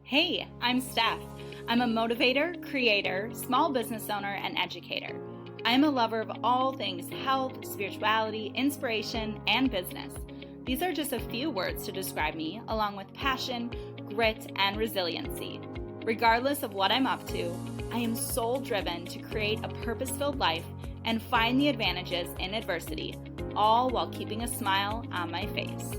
Hey, I'm Steph. I'm a motivator, creator, small business owner, and educator. I am a lover of all things health, spirituality, inspiration, and business. These are just a few words to describe me, along with passion, grit, and resiliency. Regardless of what I'm up to, I am soul driven to create a purpose-filled life and find the advantages in adversity, all while keeping a smile on my face.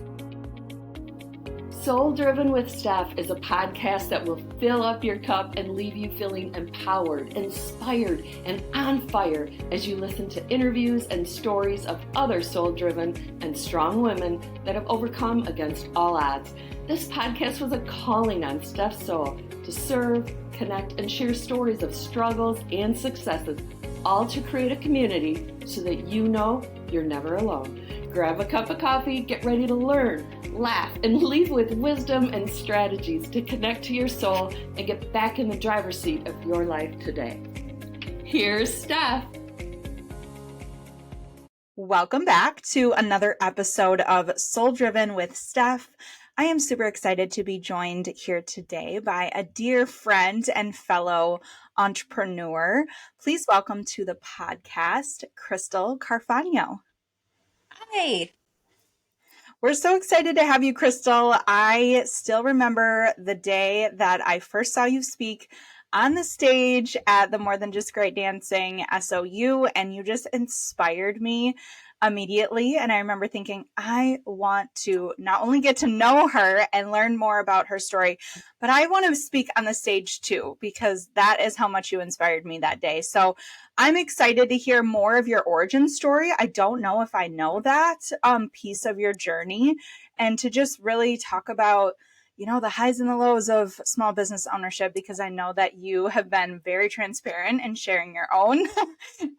Soul Driven with Steph is a podcast that will fill up your cup and leave you feeling empowered, inspired, and on fire as you listen to interviews and stories of other soul-driven and strong women that have overcome against all odds. This podcast was a calling on Steph's soul to serve, connect, and share stories of struggles and successes, all to create a community so that you know you're never alone. Grab a cup of coffee, get ready to learn, laugh, and leave with wisdom and strategies to connect to your soul and get back in the driver's seat of your life today. Here's Steph. Welcome back to another episode of Soul Driven with Steph. I am super excited to be joined here today by a dear friend and fellow entrepreneur. Please welcome to the podcast, Crystal Carfango. Hi. We're so excited to have you, Crystal. I still remember the day that I first saw you speak on the stage at the More Than Just Great Dancing SOU, and you just inspired me immediately. And I remember thinking, I want to not only get to know her and learn more about her story, but I want to speak on the stage too, because that is how much you inspired me that day. So I'm excited to hear more of your origin story. I don't know if I know that piece of your journey, and to just really talk about the highs and the lows of small business ownership, because I know that you have been very transparent in sharing your own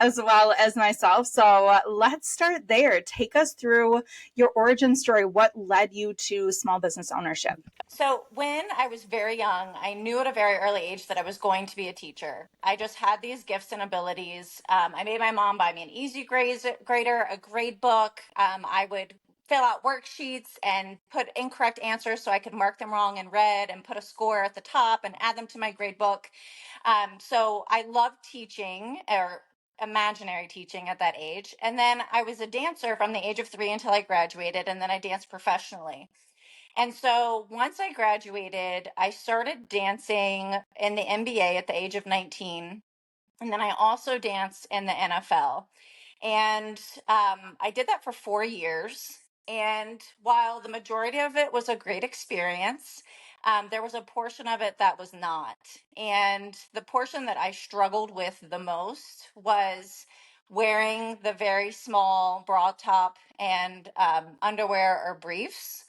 as well as myself. So let's start there. Take us through your origin story. What led you to small business ownership? So when I was very young, I knew at a very early age that I was going to be a teacher. I just had these gifts and abilities. I made my mom buy me an easy grader, a grade book. I would fill out worksheets and put incorrect answers so I could mark them wrong in red and put a score at the top and add them to my grade book. So I loved teaching, or imaginary teaching, at that age. And then I was a dancer from the age of 3 until I graduated, and then I danced professionally. And so once I graduated, I started dancing in the NBA at the age of 19. And then I also danced in the NFL. And I did that for 4 years. And while the majority of it was a great experience, there was a portion of it that was not. And the portion that I struggled with the most was wearing the very small bra top and underwear or briefs.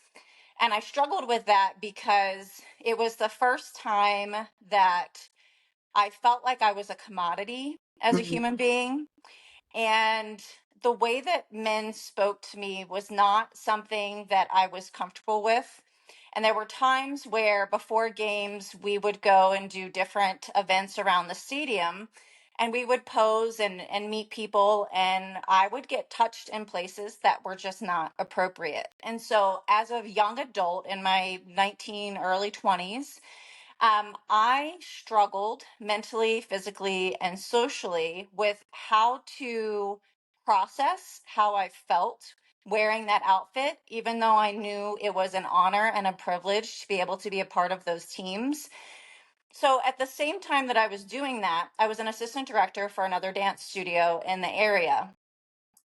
And I struggled with that because it was the first time that I felt like I was a commodity as a human being. And the way that men spoke to me was not something that I was comfortable with. And there were times where before games, we would go and do different events around the stadium, and we would pose and meet people, and I would get touched in places that were just not appropriate. And so as a young adult in my 19, early 20s, I struggled mentally, physically, and socially with how to process how I felt wearing that outfit, even though I knew it was an honor and a privilege to be able to be a part of those teams. So at the same time that I was doing that, I was an assistant director for another dance studio in the area.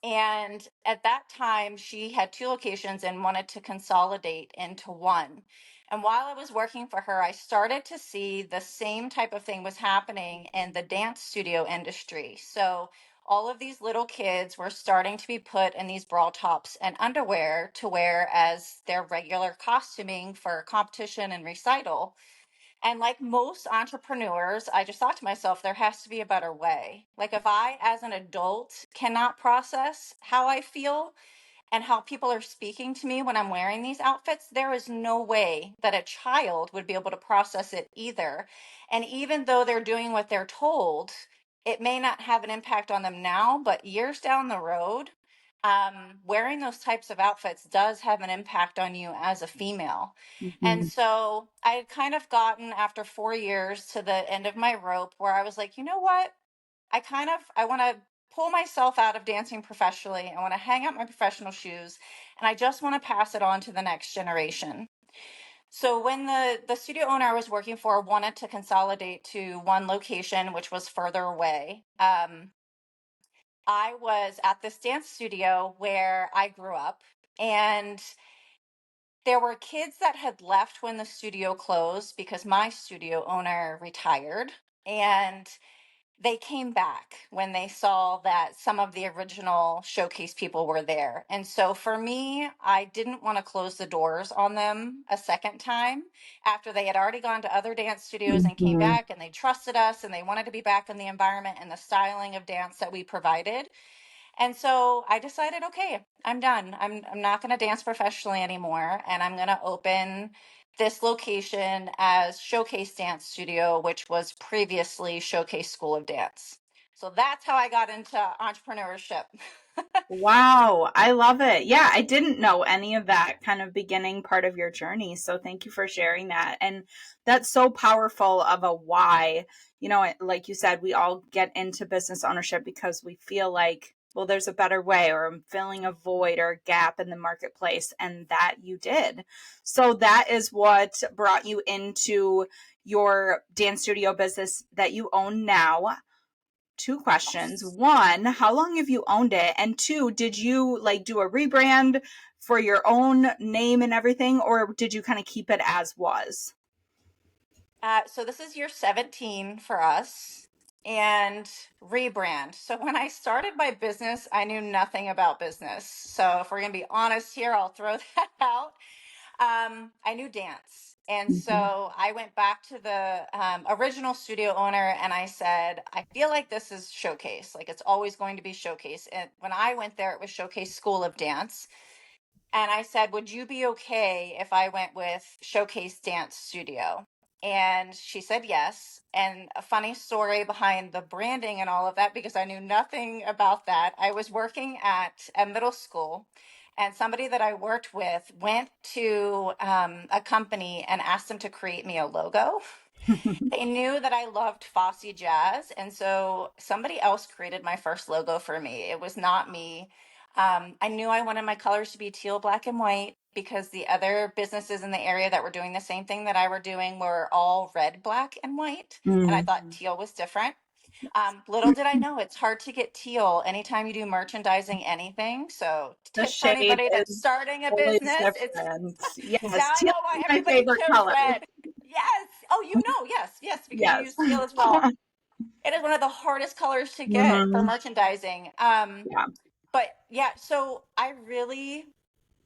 And at that time, she had 2 locations and wanted to consolidate into one. And while I was working for her, I started to see the same type of thing was happening in the dance studio industry. So all of these little kids were starting to be put in these bra tops and underwear to wear as their regular costuming for competition and recital. And like most entrepreneurs, I just thought to myself, there has to be a better way. Like, if I, as an adult, cannot process how I feel and how people are speaking to me when I'm wearing these outfits, there is no way that a child would be able to process it either. And even though they're doing what they're told, it may not have an impact on them now, but years down the road, wearing those types of outfits does have an impact on you as a female. And Mhm. so I had kind of gotten, after 4 years, to the end of my rope where I was like, you know what? I want to pull myself out of dancing professionally. I want to hang up my professional shoes, and I just want to pass it on to the next generation. So when the studio owner I was working for wanted to consolidate to one location, which was further away, I was at this dance studio where I grew up, and there were kids that had left when the studio closed because my studio owner retired. And they came back when they saw that some of the original showcase people were there. And so for me, I didn't want to close the doors on them a second time after they had already gone to other dance studios and came Mhm. back, and they trusted us and they wanted to be back in the environment and the styling of dance that we provided. And so I decided, okay, I'm done. I'm not going to dance professionally anymore, and I'm going to open this location as Showcase Dance Studio, which was previously Showcase School of Dance. So that's how I got into entrepreneurship. Wow, I love it. Yeah, I didn't know any of that kind of beginning part of your journey. So thank you for sharing that. And that's so powerful of a why. Like you said, we all get into business ownership because we feel like, well, there's a better way, or I'm filling a void or a gap in the marketplace. And that you did. So that is what brought you into your dance studio business that you own now. Two questions. One, how long have you owned it? And two, did you like do a rebrand for your own name and everything, or did you kind of keep it as was? So this is year 17 for us, and rebrand. So when I started my business, I knew nothing about business. So if we're going to be honest here, I'll throw that out. I knew dance. And Mhm. so I went back to the original studio owner and I said, I feel like this is Showcase. Like it's always going to be Showcase. And when I went there, it was Showcase School of Dance. And I said, would you be okay if I went with Showcase Dance Studio? And she said yes. And a funny story behind the branding and all of that, because I knew nothing about that. I was working at a middle school, and somebody that I worked with went to a company and asked them to create me a logo. They knew that I loved Fosse Jazz, and so somebody else created my first logo for me. It was not me. I knew I wanted my colors to be teal, black, and white because the other businesses in the area that were doing the same thing that I were doing were all red, black, and white, and I Mm. thought teal was different. Little did I know it's hard to get teal anytime you do merchandising anything. So The tips for shade anybody that's is starting a always business, it's different. Yes, now I teal know why is my everybody favorite chose color. red. Yes. Oh, you know, yes, yes, because you Yes. use teal as well. It is one of the hardest colors to get for Mhm. merchandising. Yeah. But yeah, so I really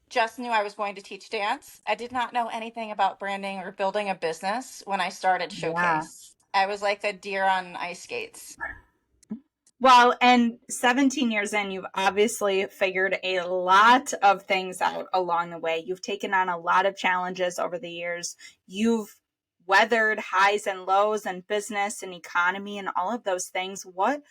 just knew I was going to teach dance. I did not know anything about branding or building a business when I started Yeah. Showcase. I was like a deer on ice skates. Well, and 17 years in, you've obviously figured a lot of things out along the way. You've taken on a lot of challenges over the years. You've weathered highs and lows and business and economy and all of those things. What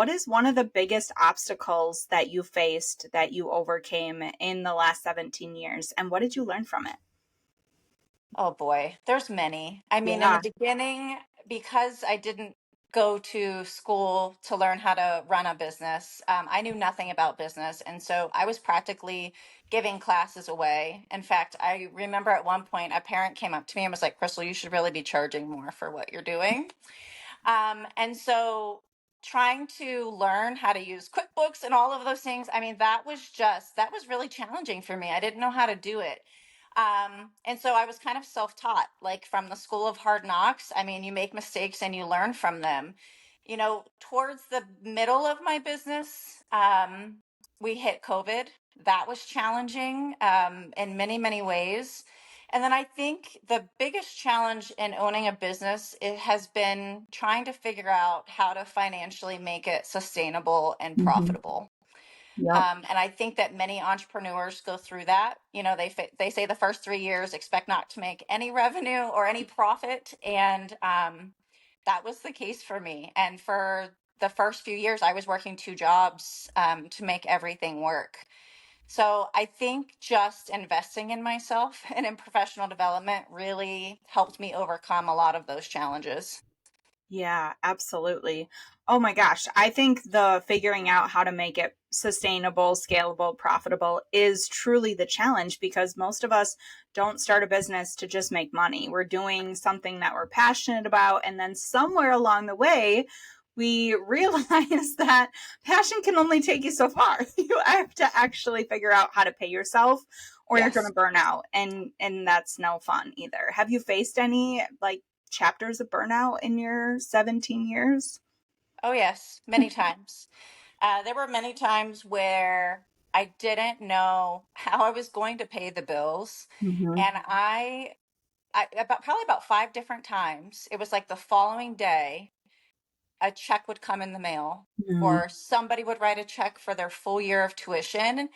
is one of the biggest obstacles that you faced that you overcame in the last 17 years? And what did you learn from it? Oh boy, there's many. I mean, in the Yeah. beginning, because I didn't go to school to learn how to run a business, I knew nothing about business. And so I was practically giving classes away. In fact, I remember at one point a parent came up to me and was like, Crystal, you should really be charging more for what you're doing. And so trying to learn how to use QuickBooks and all of those things, I mean, that was really challenging for me. I didn't know how to do it. And so I was kind of self-taught, like from the school of hard knocks. I mean, you make mistakes and you learn from them. You know, towards the middle of my business, we hit COVID. That was challenging in many, many ways. And then I think the biggest challenge in owning a business, it has been trying to figure out how to financially make it sustainable and Hmm. profitable. Yep. And I think that many entrepreneurs go through that. You know, they say the first 3 years expect not to make any revenue or any profit, and that was the case for me. And for the first few years I was working 2 jobs to make everything work. So I think just investing in myself and in professional development really helped me overcome a lot of those challenges. Yeah, absolutely. Oh my gosh. I think the figuring out how to make it sustainable, scalable, profitable is truly the challenge because most of us don't start a business to just make money. We're doing something that we're passionate about. And then somewhere along the way, we realize that passion can only take you so far. You have to actually figure out how to pay yourself or you're going Yes. to burn out. And that's no fun either. Have you faced any like chapters of burnout in your 17 years? Oh, yes, many times. There were many times where I didn't know how I was going to pay the bills. Mm-hmm. And probably about 5 different times, it was like the following day, a check would come in the mail Mm-hmm. or somebody would write a check for their full year of tuition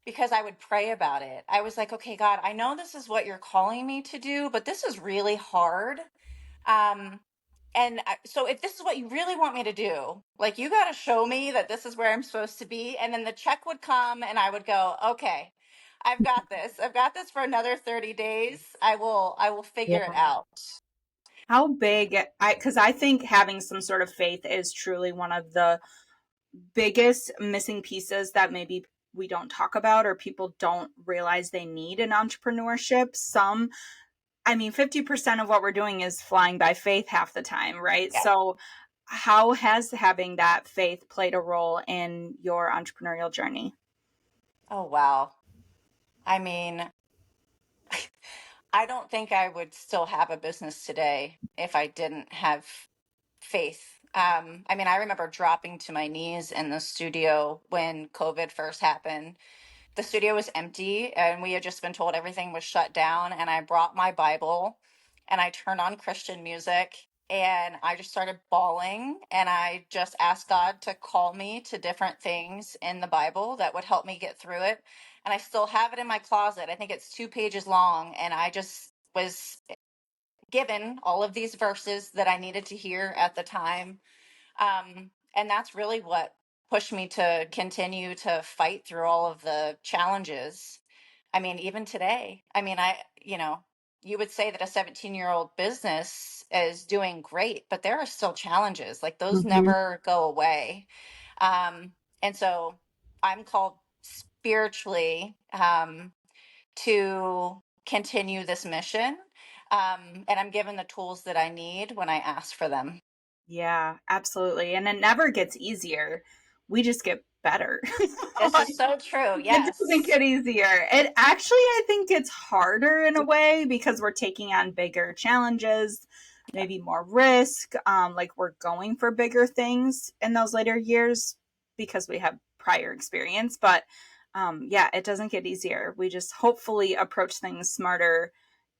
because I would pray about it. I was like, okay, God, I know this is what you're calling me to do, but this is really hard. Um, so if this is what you really want me to do, like you got to show me that this is where I'm supposed to be. And then the check would come and I would go, okay, I've got this. I've got this for another 30 days. I will figure it Yeah. out. How big, because I think having some sort of faith is truly one of the biggest missing pieces that maybe we don't talk about or people don't realize they need in entrepreneurship. I mean, 50% of what we're doing is flying by faith half the time, right? Yeah. So, how has having that faith played a role in your entrepreneurial journey? Oh, wow. I mean, I don't think I would still have a business today if I didn't have faith. I mean, I remember dropping to my knees in the studio when COVID first happened. The studio was empty and we had just been told everything was shut down. And I brought my Bible and I turned on Christian music and I just started bawling. And I just asked God to call me to different things in the Bible that would help me get through it. And I still have it in my closet. I think it's 2 pages long. And I just was given all of these verses that I needed to hear at the time. And that's really what pushed me to continue to fight through all of the challenges. I mean, even today, I mean, you would say that a 17-year-old business is doing great, but there are still challenges. Like those Mm-hmm. never go away. Um, and so I'm called spiritually to continue this mission. And I'm given the tools that I need when I ask for them. Yeah, absolutely. And it never gets easier. We just get better. This is so true. It doesn't Yes. get easier. It actually, I think it's harder in a way because we're taking on bigger challenges, Yep. maybe more risk. Like we're going for bigger things in those later years because we have prior experience. But yeah, it doesn't get easier. We just hopefully approach things smarter,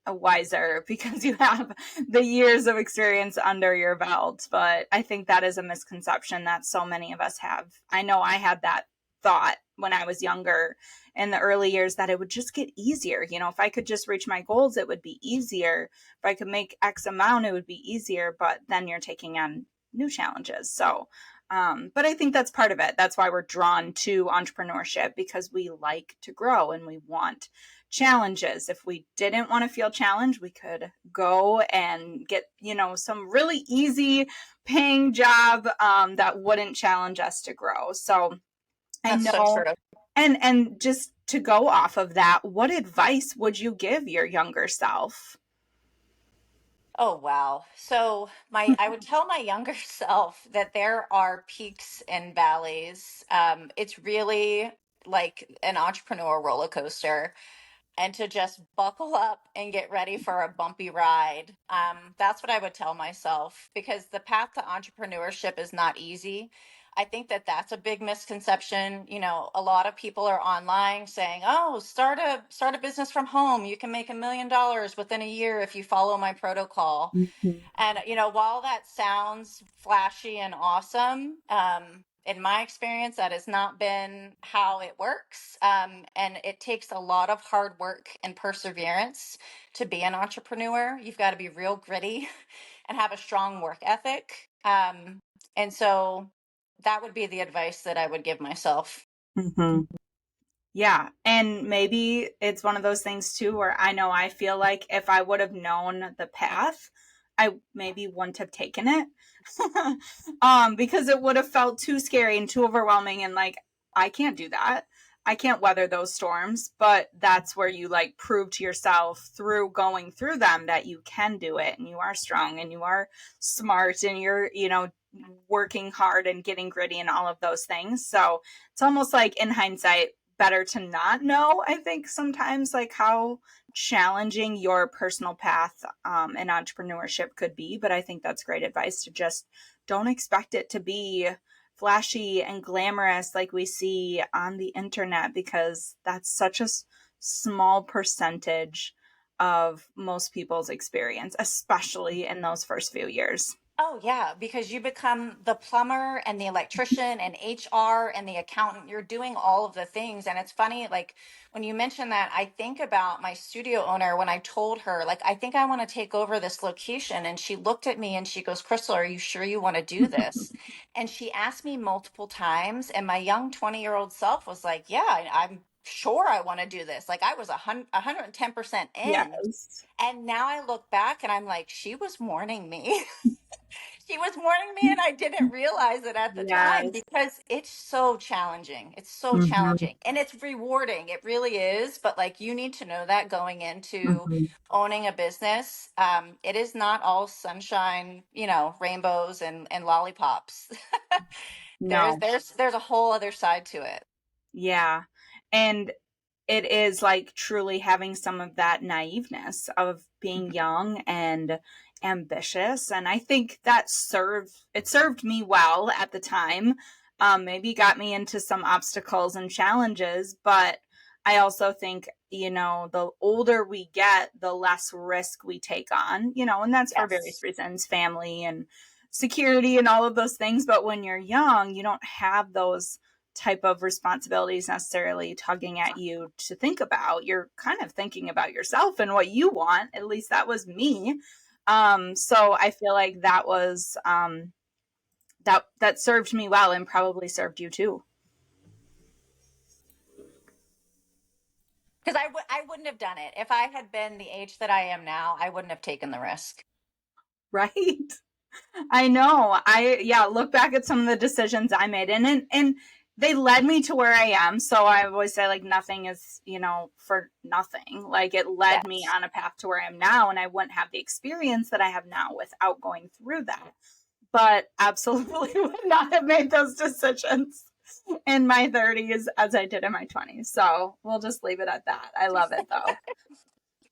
wiser because you have the years of experience under your belt. But I think that is a misconception that so many of us have. I know I had that thought when I was younger in the early years that it would just get easier. You know, if I could just reach my goals, it would be easier. If I could make X amount, it would be easier. But then you're taking on new challenges. So, but I think that's part of it. That's why we're drawn to entrepreneurship because we like to grow and we want challenges. If we didn't want to feel challenged, we could go and get, some really easy paying job that wouldn't challenge us to grow. So I That's so know, true. and just to go off of that, what advice would you give your younger self? Oh, wow. So I would tell my younger self that there are peaks and valleys. It's really like an entrepreneur roller coaster. And to just buckle up and get ready for a bumpy ride. That's what I would tell myself because the path to entrepreneurship is not easy. I think that that's a big misconception. You know, a lot of people are online saying, "Oh, start a business from home. You can make $1 million within a year if you follow my protocol." Mhm. And, while that sounds flashy and awesome, in my experience, that has not been how it works. And it takes a lot of hard work and perseverance to be an entrepreneur. You've got to be real gritty and have a strong work ethic. And so that would be the advice that I would give myself. Mm-hmm. Yeah. And maybe it's one of those things too, where I know I feel like if I would have known the path, I maybe wouldn't have taken it. Because it would have felt too scary and too overwhelming. And like, I can't do that. I can't weather those storms, but that's where you like prove to yourself through going through them that you can do it and you are strong and you are smart and you're, working hard and getting gritty and all of those things. So it's almost like in hindsight, better to not know, I think sometimes, like how challenging your personal path in entrepreneurship could be. But I think that's great advice to just don't expect it to be flashy and glamorous like we see on the internet, because that's such a small percentage of most people's experience, especially in those first few years. Oh, yeah, because you become the plumber and the electrician and HR and the accountant. You're doing all of the things. And it's funny, like when you mention that, I think about my studio owner when I told her, like, I think I want to take over this location. And she looked at me and she goes, Crystal, are you sure you want to do this? And she asked me multiple times. And my young 20-year-old self was like, yeah, I'm sure I want to do this. Like I was 110% in. Yes. And now I look back and I'm like, she was warning me. She was warning me and I didn't realize it at the time Yes. because it's so challenging. It's so Mm-hmm. challenging and it's rewarding. It really is. But like you need to know that going into Mm-hmm. owning a business, it is not all sunshine, rainbows and lollipops. there's No. there's there's a whole other side to it. Yeah. And it is like truly having some of that naiveness of being young and ambitious. And I think that served me well at the time. Maybe got me into some obstacles and challenges, but I also think, the older we get, the less risk we take on, and that's for various Yes. reasons, family and security and all of those things. But when you're young, you don't have those type of responsibilities necessarily tugging at you to think about. You're kind of thinking about yourself and what you want. At least that was me. So I feel like that was that served me well and probably served you too. Because I wouldn't have done it. If I had been the age that I am now, I wouldn't have taken the risk. Right. I know. Look back at some of the decisions I made and they led me to where I am. So I always say like nothing is, for nothing. Like it led me Yes. on a path to where I am now, and I wouldn't have the experience that I have now without going through that. But absolutely would not have made those decisions in my 30s as I did in my 20s. So we'll just leave it at that. I love it though.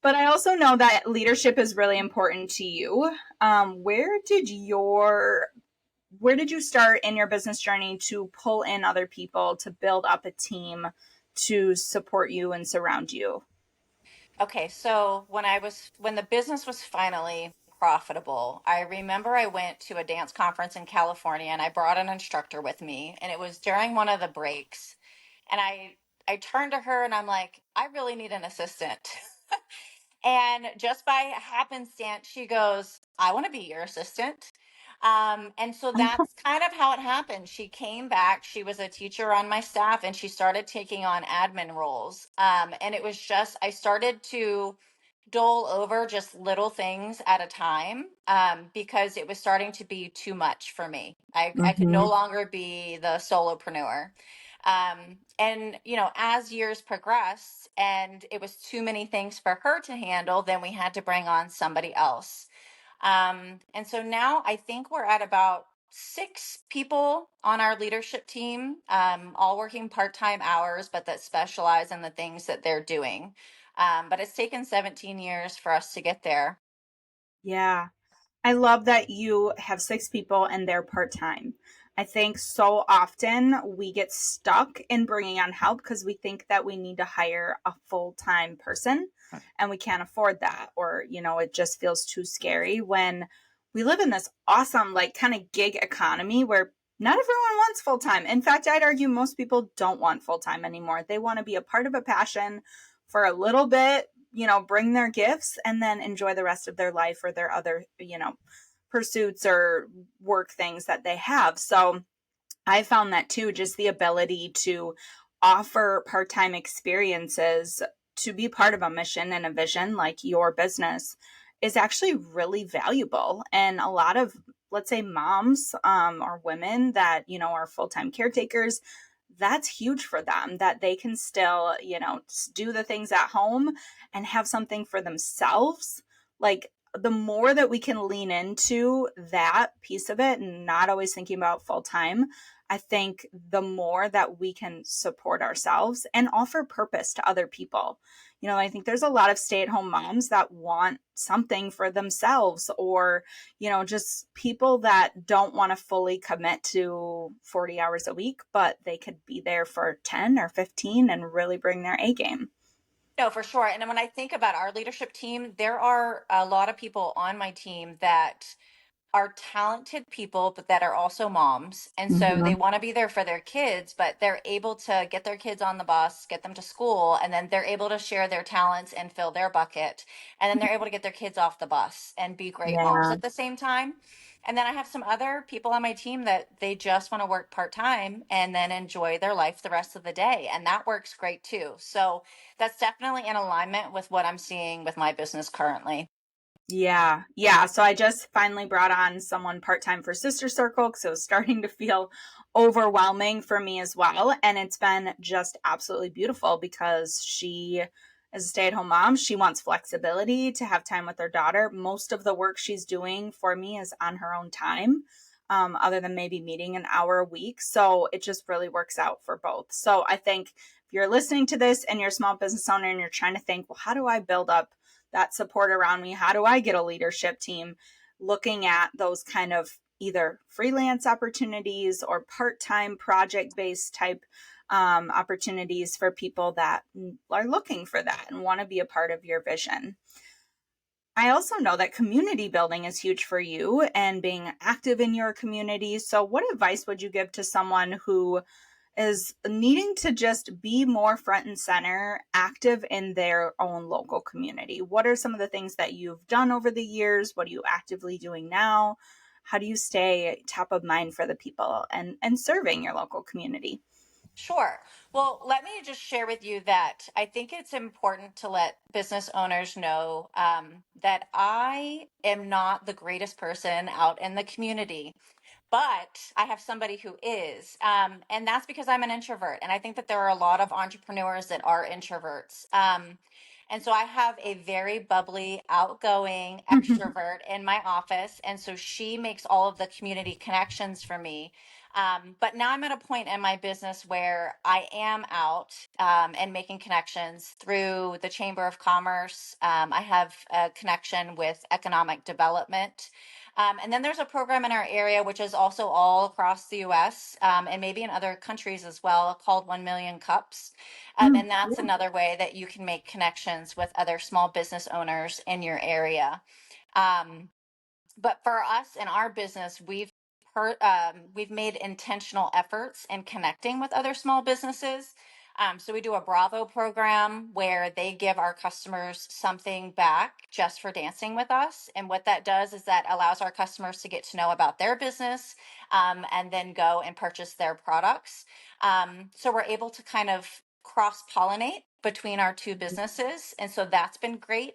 But I also know that leadership is really important to you. Where did you start in your business journey to pull in other people to build up a team to support you and surround you? Okay, so when the business was finally profitable, I remember I went to a dance conference in California and I brought an instructor with me and it was during one of the breaks and I turned to her and I'm like, I really need an assistant. And just by happenstance, she goes, I want to be your assistant. And so that's kind of how it happened. She came back. She was a teacher on my staff and she started taking on admin roles. And it was just, I started to dole over just little things at a time because it was starting to be too much for me. I could Mm-hmm. no longer be the solopreneur. And, as years progressed and it was too many things for her to handle, then we had to bring on somebody else. And so now I think we're at about 6 people on our leadership team, all working part-time hours, but that specialize in the things that they're doing. But it's taken 17 years for us to get there. Yeah. I love that you have 6 people and they're part-time. I think so often we get stuck in bringing on help because we think that we need to hire a full-time person and we can't afford that, or, it just feels too scary when we live in this awesome, like kind of gig economy where not everyone wants full-time. In fact, I'd argue most people don't want full-time anymore. They want to be a part of a passion for a little bit, bring their gifts and then enjoy the rest of their life or their other, pursuits or work things that they have. So I found that too, just the ability to offer part-time experiences to be part of a mission and a vision like your business is actually really valuable. And a lot of, let's say, moms or women that, are full-time caretakers, that's huge for them, that they can still, do the things at home and have something for themselves. Like, the more that we can lean into that piece of it and not always thinking about full time, I think the more that we can support ourselves and offer purpose to other people. I think there's a lot of stay-at-home moms that want something for themselves, or, just people that don't want to fully commit to 40 hours a week, but they could be there for 10 or 15 and really bring their A game. No, for sure. And then when I think about our leadership team, there are a lot of people on my team that are talented people, but that are also moms. And so they Mhm. want to be there for their kids, but they're able to get their kids on the bus, get them to school, and then they're able to share their talents and fill their bucket. And then they're able to get their kids off the bus and be great moms Yeah. at the same time. And then I have some other people on my team that they just want to work part time and then enjoy their life the rest of the day. And that works great too. So that's definitely in alignment with what I'm seeing with my business currently. Yeah. Yeah. So I just finally brought on someone part-time for Sister Circle because it was starting to feel overwhelming for me as well. And it's been just absolutely beautiful because she is a stay-at-home mom. She wants flexibility to have time with her daughter. Most of the work she's doing for me is on her own time, other than maybe meeting an hour a week. So it just really works out for both. So I think if you're listening to this and you're a small business owner and you're trying to think, well, how do I build up that support around me? How do I get a leadership team? Looking at those kind of either freelance opportunities or part-time project-based type opportunities for people that are looking for that and want to be a part of your vision. I also know that community building is huge for you and being active in your community. So what advice would you give to someone who is needing to just be more front and center, active in their own local community? What are some of the things that you've done over the years? What are you actively doing now? How do you stay top of mind for the people and serving your local community? Sure. Well, let me just share with you that I think it's important to let business owners know that I am not the greatest person out in the community, but I have somebody who is. And that's because I'm an introvert. And I think that there are a lot of entrepreneurs that are introverts. And so I have a very bubbly, outgoing extrovert in my office. And so she makes all of the community connections for me. But now I'm at a point in my business where I am out and making connections through the Chamber of Commerce. I have a connection with economic development. And then there's a program in our area, which is also all across the US and maybe in other countries as well, called 1 Million Cups. And that's another way that you can make connections with other small business owners in your area. Um, but for us in our business, we've made intentional efforts in connecting with other small businesses. So we do a Bravo program where they give our customers something back just for dancing with us. And what that does is that allows our customers to get to know about their business and then go and purchase their products. So we're able to kind of cross pollinate between our two businesses. And so that's been great.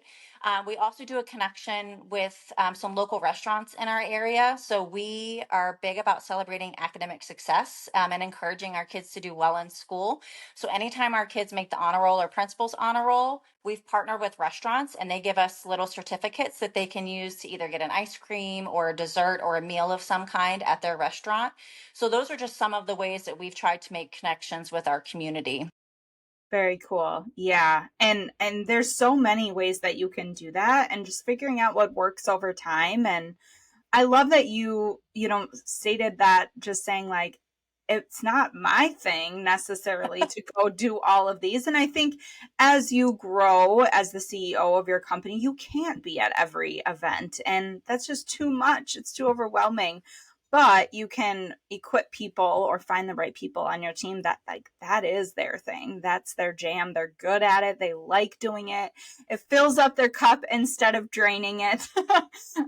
We also do a connection with some local restaurants in our area. So we are big about celebrating academic success and encouraging our kids to do well in school. So anytime our kids make the honor roll or principal's honor roll, we've partnered with restaurants and they give us little certificates that they can use to either get an ice cream or a dessert or a meal of some kind at their restaurant. So those are just some of the ways that we've tried to make connections with our community. Very cool. Yeah. And there's so many ways that you can do that, and just figuring out what works over time. And I love that you stated that, just saying like, it's not my thing necessarily to go do all of these. And I think as you grow as the CEO of your company, you can't be at every event, and that's just too much. It's too overwhelming. But you can equip people or find the right people on your team that, like, that is their thing. That's their jam. They're good at it. They like doing it. It fills up their cup instead of draining it.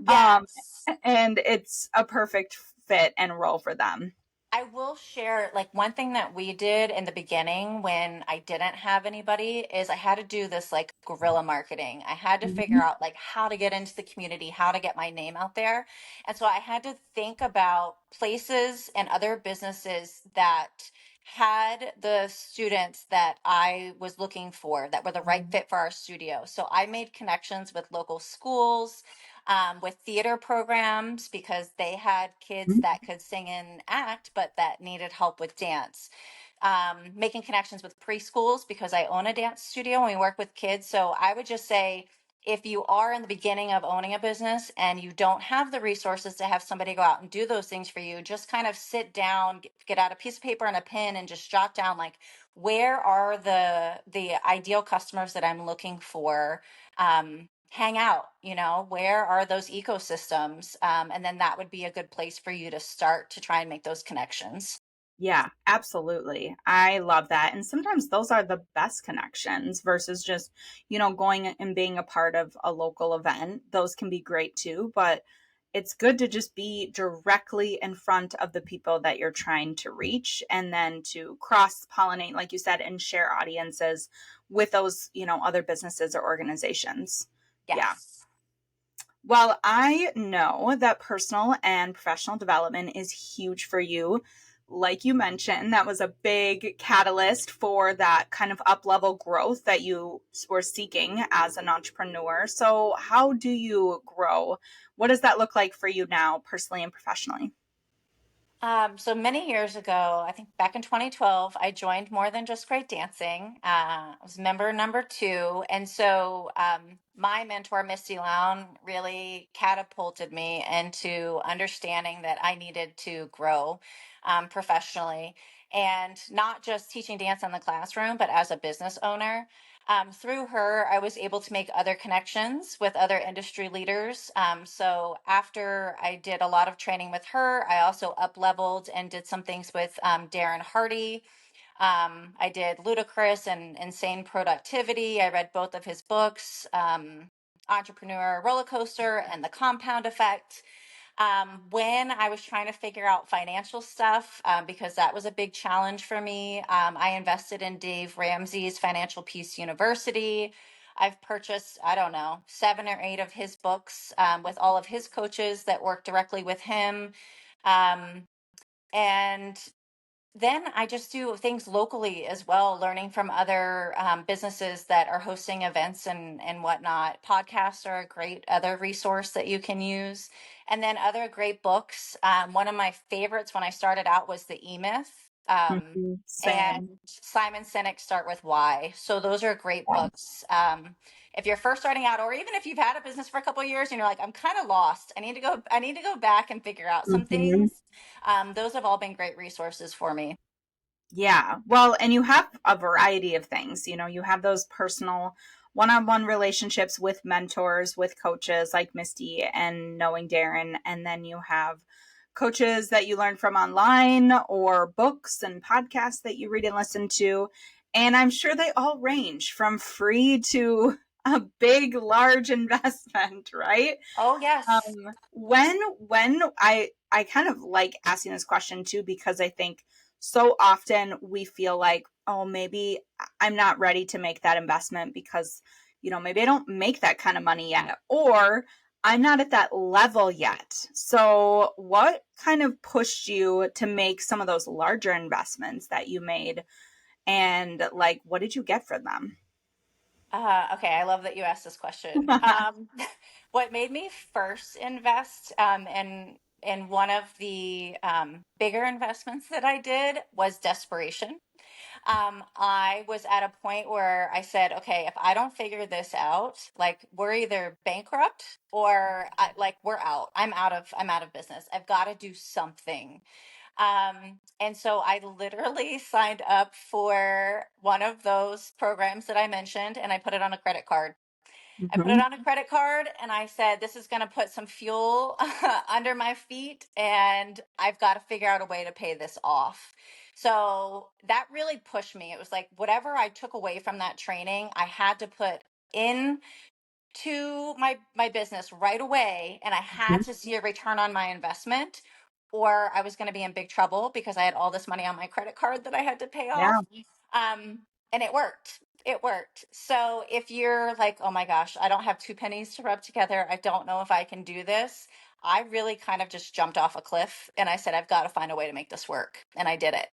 Yes. And it's a perfect fit and role for them. I will share, like, one thing that we did in the beginning when I didn't have anybody is I had to do this like guerrilla marketing. I had to figure Mhm. out like how to get into the community, how to get my name out there. And so I had to think about places and other businesses that had the students that I was looking for that were the right fit for our studio. So I made connections with local schools, with theater programs because they had kids that could sing and act, but that needed help with dance. Making connections with preschools because I own a dance studio and we work with kids. So I would just say, if you are in the beginning of owning a business and you don't have the resources to have somebody go out and do those things for you, just kind of sit down, get out a piece of paper and a pen and just jot down like, where are the ideal customers that I'm looking for? Hang out, where are those ecosystems? And then that would be a good place for you to start to try and make those connections. Yeah, absolutely. I love that. And sometimes those are the best connections versus just, going and being a part of a local event. Those can be great too, but it's good to just be directly in front of the people that you're trying to reach and then to cross pollinate, like you said, and share audiences with those, other businesses or organizations. Yeah. Yes. Well, I know that personal and professional development is huge for you. Like you mentioned, that was a big catalyst for that kind of up level growth that you were seeking as an entrepreneur. So, how do you grow? What does that look like for you now, personally and professionally? So many years ago, I think back in 2012, I joined More Than Just Great Dancing. I was member number 2. And so my mentor, Misty Lown, really catapulted me into understanding that I needed to grow professionally and not just teaching dance in the classroom, but as a business owner. Through her, I was able to make other connections with other industry leaders. So after I did a lot of training with her, I also up leveled and did some things with Darren Hardy. I did Ludicrous and Insane Productivity. I read both of his books, Entrepreneur Roller Coaster and The Compound Effect. When I was trying to figure out financial stuff, because that was a big challenge for me, I invested in Dave Ramsey's Financial Peace University. I've purchased, I don't know, 7 or 8 of his books with all of his coaches that work directly with him. Um, and then I just do things locally as well, learning from other businesses that are hosting events and whatnot. Podcasts are a great other resource that you can use. And then other great books. One of my favorites when I started out was The E-Myth. And Same. Simon Sinek, Start With Why. So those are great books. If you're first starting out, or even if you've had a business for a couple of years and you're like, I'm kind of lost, I need to go back and figure out some Mhm. things. Those have all been great resources for me. Yeah. Well, and you have a variety of things. You have those personal one on one relationships with mentors, with coaches like Misty and knowing Darren. And then you have coaches that you learn from online or books and podcasts that you read and listen to. And I'm sure they all range from free to a big, large investment, right? Oh, yes. When I kind of like asking this question too, because I think so often we feel like, oh, maybe I'm not ready to make that investment because, maybe I don't make that kind of money yet, or I'm not at that level yet. So what kind of pushed you to make some of those larger investments that you made? And like, what did you get from them? Okay, I love that you asked this question. What made me first invest in one of the bigger investments that I did was desperation. I was at a point where I said, okay, if I don't figure this out, like we're either bankrupt or like we're out. I'm out of business. I've got to do something. And so I literally signed up for one of those programs that I mentioned and I put it on a credit card. I put it Mhm. on a credit card and I said, this is going to put some fuel under my feet and I've got to figure out a way to pay this off. So that really pushed me. It was like whatever I took away from that training, I had to put in to my business right away and I had to see a return on my investment or I was going to be in big trouble because I had all this money on my credit card that I had to pay Yeah. off. And it worked. It worked. So if you're like, oh my gosh, I don't have two pennies to rub together, I don't know if I can do this, I really kind of just jumped off a cliff and I said, I've got to find a way to make this work. And I did it.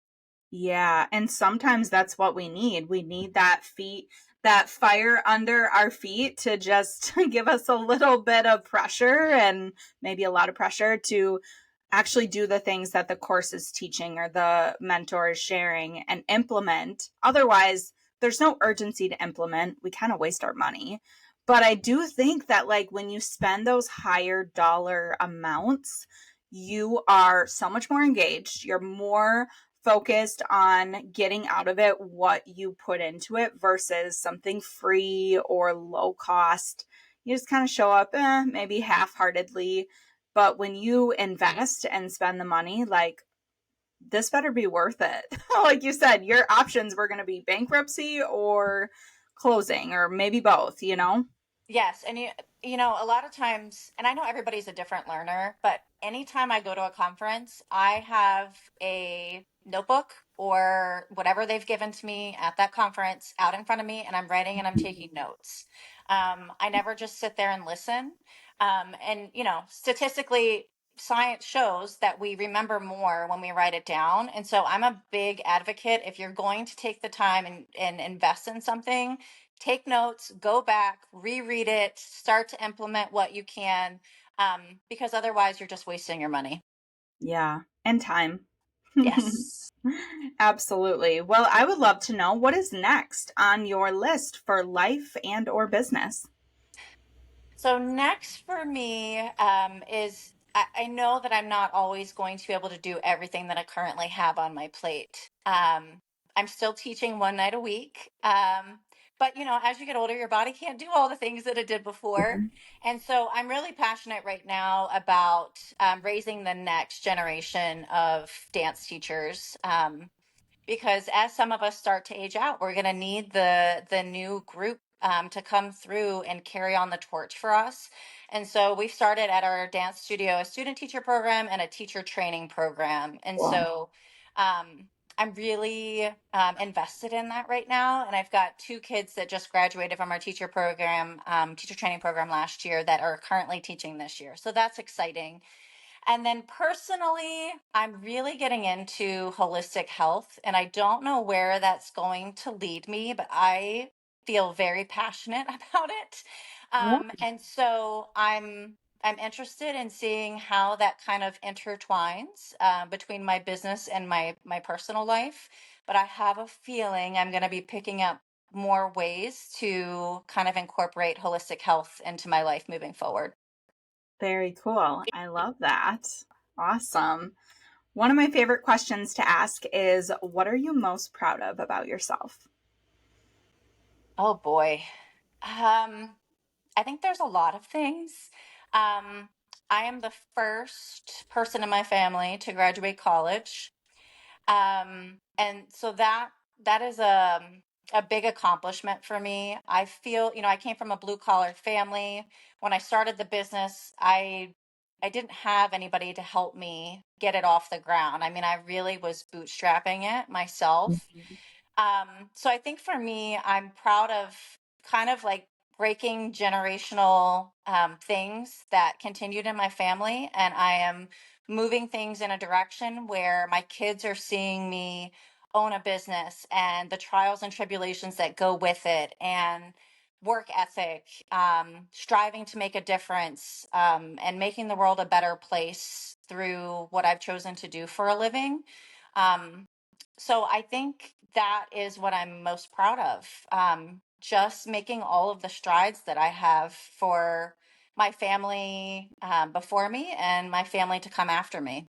Yeah. And sometimes that's what we need. We need that fire under our feet to just give us a little bit of pressure, and maybe a lot of pressure, to actually do the things that the course is teaching or the mentor is sharing and implement. Otherwise, there's no urgency to implement. We kind of waste our money. But I do think that, like, when you spend those higher dollar amounts, you are so much more engaged. You're more focused on getting out of it what you put into it versus something free or low cost. You just kind of show up, maybe half-heartedly. But when you invest and spend the money, like, this better be worth it. Like you said, your options were going to be bankruptcy or closing, or maybe both, you know? Yes, and you know, a lot of times, and I know everybody's a different learner, but anytime I go to a conference, I have a notebook or whatever they've given to me at that conference out in front of me, and I'm writing and I'm taking notes. I never just sit there and listen. And you know, statistically, science shows that we remember more when we write it down. And so I'm a big advocate. If you're going to take the time and invest in something, take notes, go back, reread it, start to implement what you can, because otherwise you're just wasting your money. Yeah. And time. Yes. Absolutely. Well, I would love to know, what is next on your list for life and or business? So next for me is I know that I'm not always going to be able to do everything that I currently have on my plate. I'm still teaching one night a week. But you know, as you get older, your body can't do all the things that it did before. And so I'm really passionate right now about raising the next generation of dance teachers. Because as some of us start to age out, we're going to need the new group to come through and carry on the torch for us. And so we've started at our dance studio a student teacher program and a teacher training program. And Wow. so I'm really invested in that right now. And I've got two kids that just graduated from our teacher program, teacher training program last year, that are currently teaching this year. So that's exciting. And then personally, I'm really getting into holistic health, and I don't know where that's going to lead me, but I feel very passionate about it. Yeah. And so I'm interested in seeing how that kind of intertwines between my business and my personal life. But I have a feeling I'm going to be picking up more ways to kind of incorporate holistic health into my life moving forward. Very cool. I love that. Awesome. One of my favorite questions to ask is, what are you most proud of about yourself? Oh boy. I think there's a lot of things. Um, I am the first person in my family to graduate college. And so that is a big accomplishment for me. I feel, you know, I came from a blue collar family. When I started the business, I didn't have anybody to help me get it off the ground. I mean, I really was bootstrapping it myself. So I think for me, I'm proud of kind of like breaking generational things that continued in my family. And I am moving things in a direction where my kids are seeing me own a business and the trials and tribulations that go with it, and work ethic, striving to make a difference, and making the world a better place through what I've chosen to do for a living. Um, so I think that is what I'm most proud of. Just making all of the strides that I have for my family before me and my family to come after me.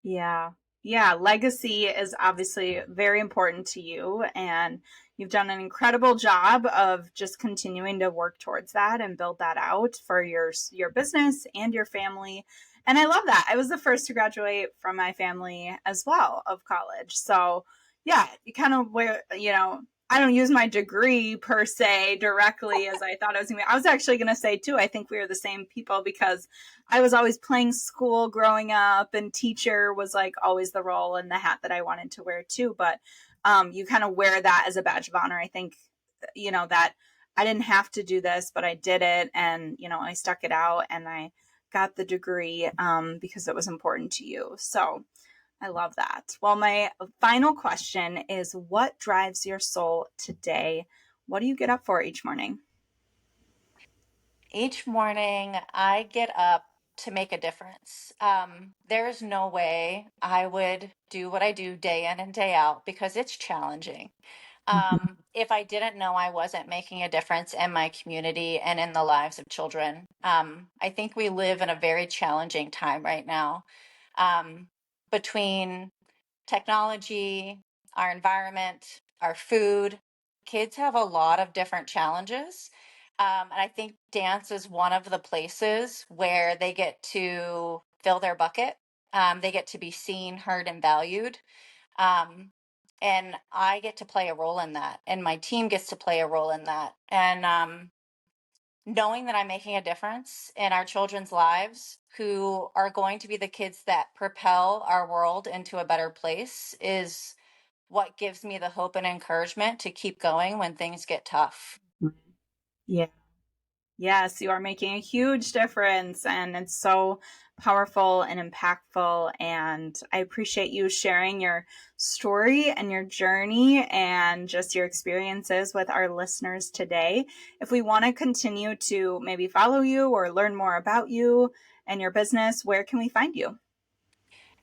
Yeah. Yeah. Legacy is obviously very important to you, and you've done an incredible job of just continuing to work towards that and build that out for your business and your family. And I love that. I was the first to graduate from my family as well of college. So yeah, you kind of, where, I don't use my degree per se directly as I thought I was going to. I was actually going to say too, I think we are the same people because I was always playing school growing up, and teacher was like always the role and the hat that I wanted to wear too. But you kind of wear that as a badge of honor. I think, that I didn't have to do this, but I did it, and, I stuck it out, and I got the degree because it was important to you. So I love that. Well, my final question is, what drives your soul today? What do you get up for each morning? Each morning, I get up to make a difference. There's no way I would do what I do day in and day out because it's challenging. If I didn't know I wasn't making a difference in my community and in the lives of children, I think we live in a very challenging time right now. Between technology, our environment, our food. Kids have a lot of different challenges. And I think dance is one of the places where they get to fill their bucket. They get to be seen, heard, and valued. Um, and I get to play a role in that, and my team gets to play a role in that. And knowing that I'm making a difference in our children's lives who are going to be the kids that propel our world into a better place is what gives me the hope and encouragement to keep going when things get tough. Yeah. Yes, you are making a huge difference, and it's so powerful and impactful. And I appreciate you sharing your story and your journey and just your experiences with our listeners today. If we want to continue to maybe follow you or learn more about you and your business, where can we find you?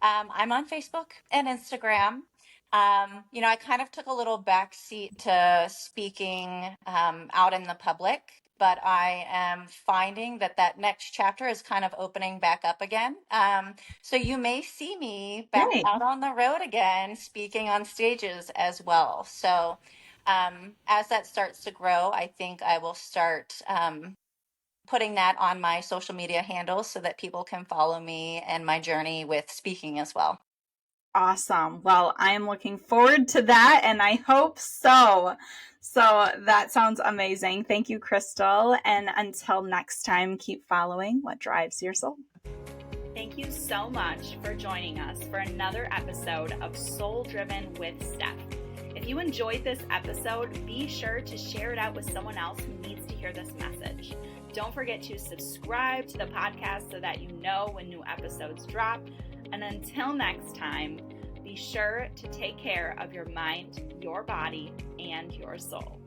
I'm on Facebook and Instagram. I kind of took a little backseat to speaking out in the public, but I am finding that next chapter is kind of opening back up again. So you may see me back Great. out on the road again, speaking on stages as well. So as that starts to grow, I think I will start putting that on my social media handles so that people can follow me and my journey with speaking as well. Awesome. Well, I am looking forward to that, and I hope so. So that sounds amazing. Thank you, Crystal. And until next time, keep following what drives your soul. Thank you so much for joining us for another episode of Soul Driven with Steph. If you enjoyed this episode, be sure to share it out with someone else who needs to hear this message. Don't forget to subscribe to the podcast so that you know when new episodes drop. And until next time, be sure to take care of your mind, your body, and your soul.